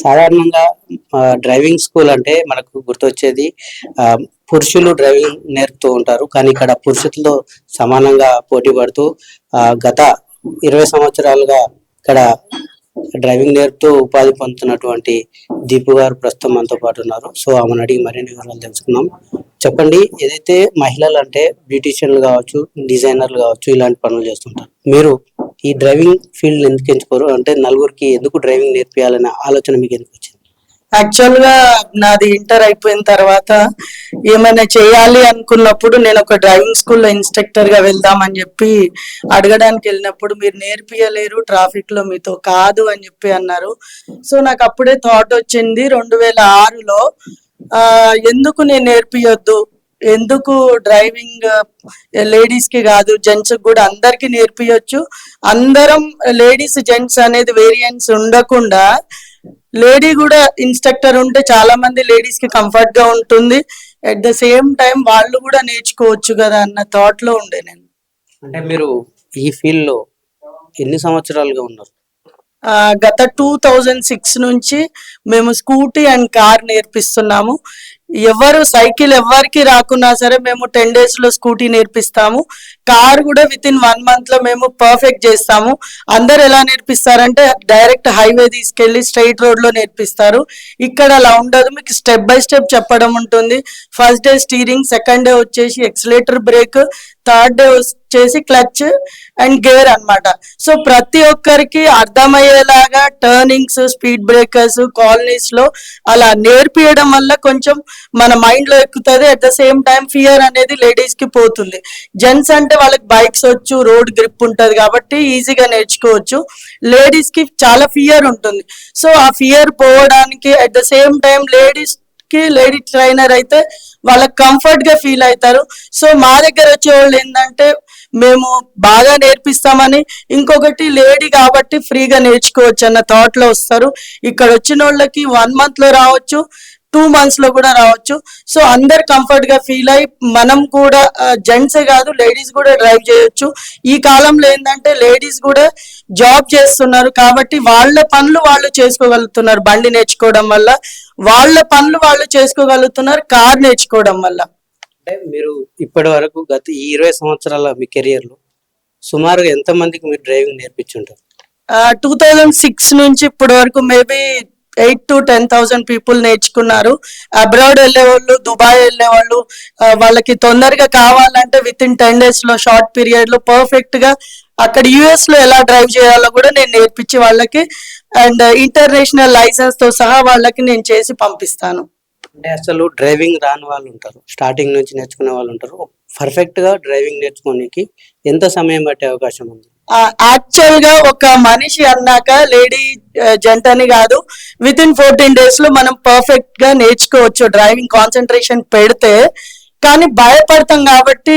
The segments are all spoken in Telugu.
సాధారణంగా డ్రైవింగ్ స్కూల్ అంటే మనకు గుర్తొచ్చేది పురుషులు డ్రైవింగ్ నేర్పుతూ ఉంటారు. కానీ ఇక్కడ పురుషులతో సమానంగా పోటీ పడుతూ గత 20 సంవత్సరాలుగా ఇక్కడ డ్రైవింగ్ నేర్పుతూ ఉపాధి పొందుతున్నటువంటి దీపు గారు ప్రస్తుతం మనతో పాటు ఉన్నారు. సో ఆమెను అడిగి మరిన్ని వివరాలు తెలుసుకుందాం. చెప్పండి, ఏదైతే మహిళలు అంటే బ్యూటీషియన్లు కావచ్చు, డిజైనర్లు కావచ్చు, ఇలాంటి పనులు చేస్తుంటారు. మీరు ఈ డ్రైవింగ్ ఫీల్డ్ ఎందుకు ఎంచుకోరు? అంటే నలుగురికి ఎందుకు డ్రైవింగ్ నేర్పియాలనే ఆలోచన మీకు ఎందుకు వచ్చింది? యాక్చువల్ గా నాది ఇంటర్ అయిపోయిన తర్వాత ఏమైనా చేయాలి అనుకున్నప్పుడు నేను ఒక డ్రైవింగ్ స్కూల్లో ఇన్స్ట్రక్టర్ గా వెళ్దామని చెప్పి అడగడానికి వెళ్ళినప్పుడు మీరు నేర్పియలేరు, ట్రాఫిక్ లో మీతో కాదు అని చెప్పి అన్నారు. సో నాకు అప్పుడే థాట్ వచ్చింది 2006లో ఎందుకు నేను నేర్పియొద్దు, ఎందుకు డ్రైవింగ్ లేడీస్ కి కాదు జెంట్స్ కూడా అందరికి నేర్పియొచ్చు, అందరం లేడీస్ జెంట్స్ అనేది వేరియంట్స్ ఉండకుండా లేడీ కూడా ఇన్స్ట్రక్టర్ ఉంటే చాలా మంది లేడీస్ కి కంఫర్ట్ గా ఉంటుంది, అట్ ద సేమ్ టైం వాళ్ళు కూడా నేర్చుకోవచ్చు కదా అన్న థాట్ లో ఉండే నేను. అంటే మీరు ఈ ఫీల్డ్ లో ఎన్ని సంవత్సరాలుగా ఉన్నారు? గత 2006 నుంచి మేము స్కూటీ అండ్ కార్ నేర్పిస్తున్నాము. సైకిల్ ఎవరికి రాకున్నా సరే మేము 10 days లో స్కూటీ నేర్పిస్తాము. కార్ కూడా విత్ ఇన్ 1 month లో మేము పర్ఫెక్ట్ చేస్తాము. అందరు ఎలా నేర్పిస్తారంటే డైరెక్ట్ హైవే తీసుకెళ్లి స్ట్రైట్ రోడ్ లో నేర్పిస్తారు. ఇక్కడ అలా ఉండదు, మీకు స్టెప్ బై స్టెప్ చెప్పడం ఉంటుంది. First day steering, second day వచ్చేసి ఎక్సిలేటర్, బ్రేక్, థర్డ్ డే వచ్చేసి క్లచ్ అండ్ గేర్ అన్నమాట. సో ప్రతి ఒక్కరికి అర్థమయ్యేలాగా టర్నింగ్స్, స్పీడ్ బ్రేకర్స్, కాలనీస్ లో అలా నేర్పియడం వల్ల కొంచెం మన మైండ్ లో ఎక్కుతుంది. At the same time fear అనేది లేడీస్ కి పోతుంది. జెంట్స్ అంటే వాళ్ళకి బైక్స్ వచ్చు, రోడ్ గ్రిప్ ఉంటది కాబట్టి ఈజీగా నేర్చుకోవచ్చు. లేడీస్ కి చాలా ఫియర్ ఉంటుంది. సో ఆ ఫియర్ పోవడానికి at the same time lady trainer అయితే వాళ్ళకి కంఫర్ట్ గా ఫీల్ అవుతారు. సో మా దగ్గర వచ్చే వాళ్ళు ఏంటంటే మేము బాగా నేర్పిస్తామని, ఇంకొకటి లేడీ కాబట్టి ఫ్రీగా నేర్చుకోవచ్చు అన్న థాట్ లో వస్తారు. ఇక్కడ వచ్చిన వాళ్ళకి 1 month లో రావచ్చు, 2 months లో కూడా రావచ్చు. సో అందరు కంఫర్ట్ గా ఫీల్ అయ్యి మనం కూడా జెంట్సే కాదు లేడీస్ కూడా డ్రైవ్ చేయొచ్చు. ఈ కాలంలో ఏంటంటే లేడీస్ కూడా జాబ్ చేస్తున్నారు కాబట్టి వాళ్ళ పనులు వాళ్ళు చేసుకోగలుగుతున్నారు. బండి నేర్చుకోవడం వల్ల వాళ్ళ పనులు వాళ్ళు చేసుకోగలుగుతున్నారు కార్ నేర్చుకోవడం వల్ల. అంటే మీరు ఇప్పటి వరకు గత 20 సంవత్సరాల మీ కెరియర్ లో సుమారుగా ఎంత మందికి మీరు డ్రైవింగ్ నేర్పించుంటారు? 2006 నుంచి ఇప్పటి వరకు మేబీ 8 to 10,000 పీపుల్ నేర్చుకున్నారు. అబ్రాడ్ వెళ్ళేవాళ్ళు, దుబాయ్ వెళ్ళేవాళ్ళు, వాళ్ళకి తొందరగా కావాలంటే విత్ ఇన్ 10 days లో షార్ట్ పీరియడ్ లో పర్ఫెక్ట్ గా అక్కడ యుఎస్ లో ఎలా డ్రైవ్ చేయాలో కూడా నేను నేర్పించి వాళ్ళకి అండ్ ఇంటర్నేషనల్ లైసెన్స్ తో సహా వాళ్ళకి నేను చేసి పంపిస్తాను. అంటే అసలు డ్రైవింగ్ రాని వాళ్ళు ఉంటారు, స్టార్టింగ్ నుంచి నేర్చుకునే వాళ్ళు ఉంటారు. పర్ఫెక్ట్ గా డ్రైవింగ్ నేర్చుకోనికి ఎంత సమయం పట్టే అవకాశం ఉంది? యాక్చువల్ గా ఒక మనిషి అన్నాక లేడీ జెంట్ అని కాదు, విత్ ఇన్ 14 days లో మనం పర్ఫెక్ట్ గా నేర్చుకోవచ్చు డ్రైవింగ్ కాన్సన్ట్రేషన్ పెడితే. కానీ భయపడతాం కాబట్టి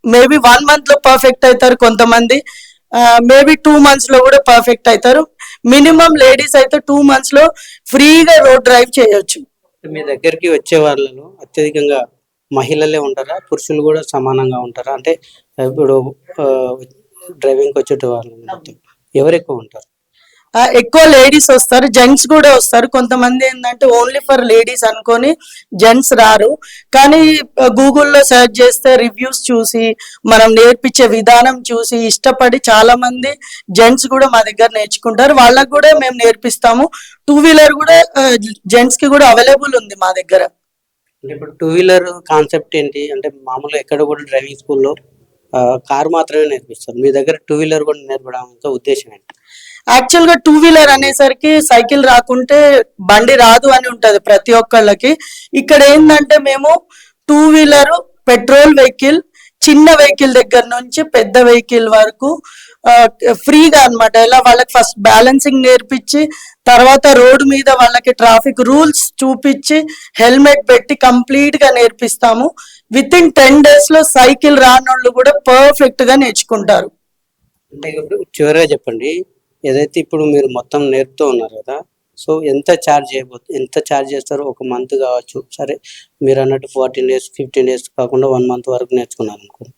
మేబీ 1 month లో పర్ఫెక్ట్ అవుతారు కొంతమంది, మేబీ 2 months లో కూడా పర్ఫెక్ట్ అవుతారు. మినిమం లేడీస్ అయితే 2 months లో ఫ్రీగా రోడ్ డ్రైవ్ చేయొచ్చు. మీ దగ్గరికి వచ్చే వాళ్ళలో అత్యధికంగా మహిళలే ఉంటారా, పురుషులు కూడా సమానంగా ఉంటారా? అంటే ఇప్పుడు డ్రైవింగ్ వచ్చేట వాళ్ళు ఎవరు ఎక్కువ ఉంటారు? ఎక్కువ లేడీస్ వస్తారు, జెంట్స్ కూడా వస్తారు. కొంతమంది ఏంటంటే ఓన్లీ ఫర్ లేడీస్ అనుకొని జెంట్స్ రారు. కానీ గూగుల్లో సెర్చ్ చేస్తే రివ్యూస్ చూసి మనం నేర్పించే విధానం చూసి ఇష్టపడి చాలా మంది జెంట్స్ కూడా మా దగ్గర నేర్చుకుంటారు. వాళ్ళకు కూడా మేము నేర్పిస్తాము. 2-wheeler కూడా జెంట్స్ కి కూడా అవైలబుల్ ఉంది మా దగ్గర. ఇప్పుడు 2-wheeler కాన్సెప్ట్ ఏంటి అంటే మామూలుగా ఎక్కడ కూడా డ్రైవింగ్ స్కూల్లో కార్ మాత్రమే నేర్పిస్తారు, మీ దగ్గర 2-wheeler కూడా నేర్పడం ఉద్దేశం ఏంటి? యాక్చువల్ గా 2-wheeler అనేసరికి సైకిల్ రాకుంటే బండి రాదు అని ఉంటది ప్రతి ఒక్కళ్ళకి. ఇక్కడ ఏంటంటే మేము 2-wheeler, పెట్రోల్ వెహికల్, చిన్న వెహికల్ దగ్గర నుంచి పెద్ద వెహికల్ వరకు ఫ్రీగా అన్నమాట. ఇలా వాళ్ళకి ఫస్ట్ బ్యాలెన్సింగ్ నేర్పించి తర్వాత రోడ్డు మీద వాళ్ళకి ట్రాఫిక్ రూల్స్ చూపించి హెల్మెట్ పెట్టి కంప్లీట్ గా నేర్పిస్తాము. విత్ ఇన్ 10 days లో సైకిల్ రానోళ్ళు కూడా పర్ఫెక్ట్ గా నేర్చుకుంటారు. అంటే చివరిగా చెప్పండి, ఏదైతే ఇప్పుడు మీరు మొత్తం నేర్పుతూ ఉన్నారు కదా, సో ఎంత ఛార్జ్ చేస్తారు? ఒక మంత్ కావచ్చు, సరే మీరు అన్నట్టు 14 days 15 days కాకుండా 1 month వరకు నేర్చుకున్నారు అనుకోండి,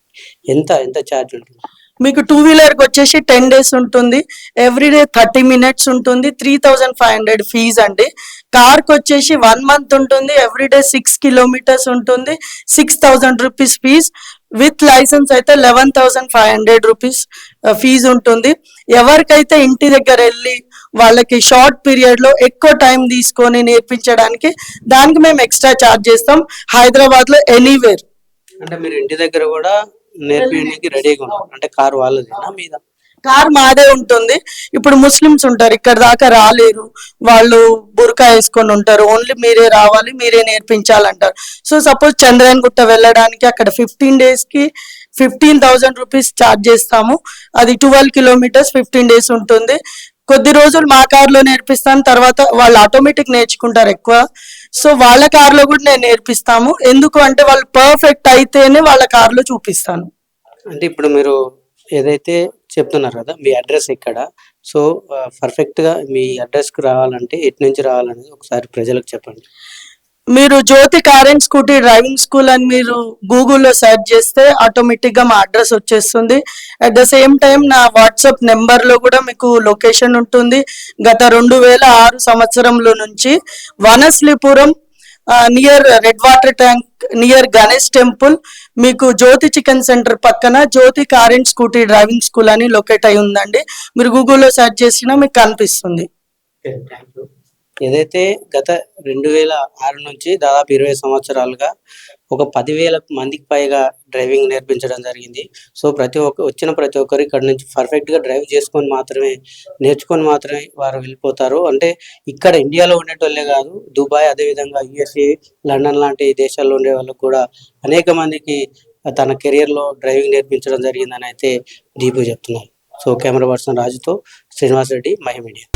ఎంత ఛార్జ్ ఉంటుంది? మీకు టూ వీలర్కి వచ్చేసి 10 డేస్ ఉంటుంది, ఎవ్రీడే 30 మినిట్స్ ఉంటుంది, 3500 ఫీజ్ అండి. కార్కి వచ్చేసి 1 మంత్ ఉంటుంది, ఎవ్రీడే 6 కిలోమీటర్స్ ఉంటుంది, 6000 రూపీస్ ఫీజ్. విత్ లైసెన్స్ అయితే 11,500 రూపీస్ ఫీజు ఉంటుంది. ఎవరికైతే ఇంటి దగ్గర వెళ్ళి వాళ్ళకి షార్ట్ పీరియడ్ లో ఎక్కువ టైం తీసుకొని నేర్పించడానికి దానికి మేము ఎక్స్ట్రా ఛార్జ్ చేస్తాం. హైదరాబాద్ లో ఎనీవేర్. అంటే మీరు ఇంటి దగ్గర కూడా నేర్పించడానికి రెడీగా ఉన్నారు, అంటే కారు వాళ్ళదేనా మీద? కార్ మాదే ఉంటుంది. ఇప్పుడు ముస్లిమ్స్ ఉంటారు, ఇక్కడ దాకా రాలేరు, వాళ్ళు బుర్కా వేసుకొని ఉంటారు, ఓన్లీ మీరే రావాలి, మీరే నేర్పించాలంటారు. సో సపోజ్ చంద్రయాన్ గుట్ట వెళ్ళడానికి అక్కడ 15 days కి 15,000 రూపీస్ ఛార్జ్ చేస్తాము. అది 12 కిలోమీటర్స్ 15 days ఉంటుంది. కొద్ది రోజులు మా కార్లో నేర్పిస్తాను, తర్వాత వాళ్ళు ఆటోమేటిక్ నేర్చుకుంటారు ఎక్కువ. సో వాళ్ళ కార్లో కూడా నేను నేర్పిస్తాము. ఎందుకు అంటే వాళ్ళు పర్ఫెక్ట్ అయితేనే వాళ్ళ కార్లో చూపిస్తాను. అంటే ఇప్పుడు మీరు ఏదైతే చెప్తున్నారు కదా, మీ అడ్రస్ ఎక్కడ? సో పర్ఫెక్ట్ గా మీ అడ్రస్ కు రావాలంటే ఎటు నుంచి రావాలనేది ఒకసారి ప్రజలకు చెప్పండి. మీరు Jyothi car and scooty driving school అని మీరు గూగుల్లో సెర్చ్ చేస్తే ఆటోమేటిక్ గా మా అడ్రస్ వచ్చేస్తుంది. అట్ ద సేమ్ టైం నా వాట్సాప్ నెంబర్ లో కూడా మీకు లొకేషన్ ఉంటుంది. గత 2006 సంవత్సరంలో నుంచి Vanasthalipuram near red water tank near Ganesh temple, మీకు జ్యోతి చికెన్ సెంటర్ పక్కన Jyothi car and scooty driving school అని లొకేట్ అయి ఉందండి. మీరు గూగుల్లో సెర్చ్ చేసినా మీకు కనిపిస్తుంది. ఏదైతే గత 2006 నుంచి దాదాపు 20 సంవత్సరాలుగా ఒక 10,000 మందికి పైగా డ్రైవింగ్ నేర్పించడం జరిగింది. సో వచ్చిన ప్రతి ఒక్కరు ఇక్కడ నుంచి పర్ఫెక్ట్ గా డ్రైవ్ చేసుకొని మాత్రమే నేర్చుకొని మాత్రమే వారు వెళ్ళిపోతారు. అంటే ఇక్కడ ఇండియాలో ఉండేటోళ్ళే కాదు, దుబాయ్, అదేవిధంగా యుఎస్ఏ, లండన్ లాంటి దేశాల్లో ఉండే వాళ్ళకు కూడా అనేక మందికి తన కెరియర్ లో డ్రైవింగ్ నేర్పించడం జరిగిందని అయితే దీపు చెప్తున్నారు. సో కెమెరా పర్సన్ రాజుతో శ్రీనివాస్ రెడ్డి, మై మీడియా.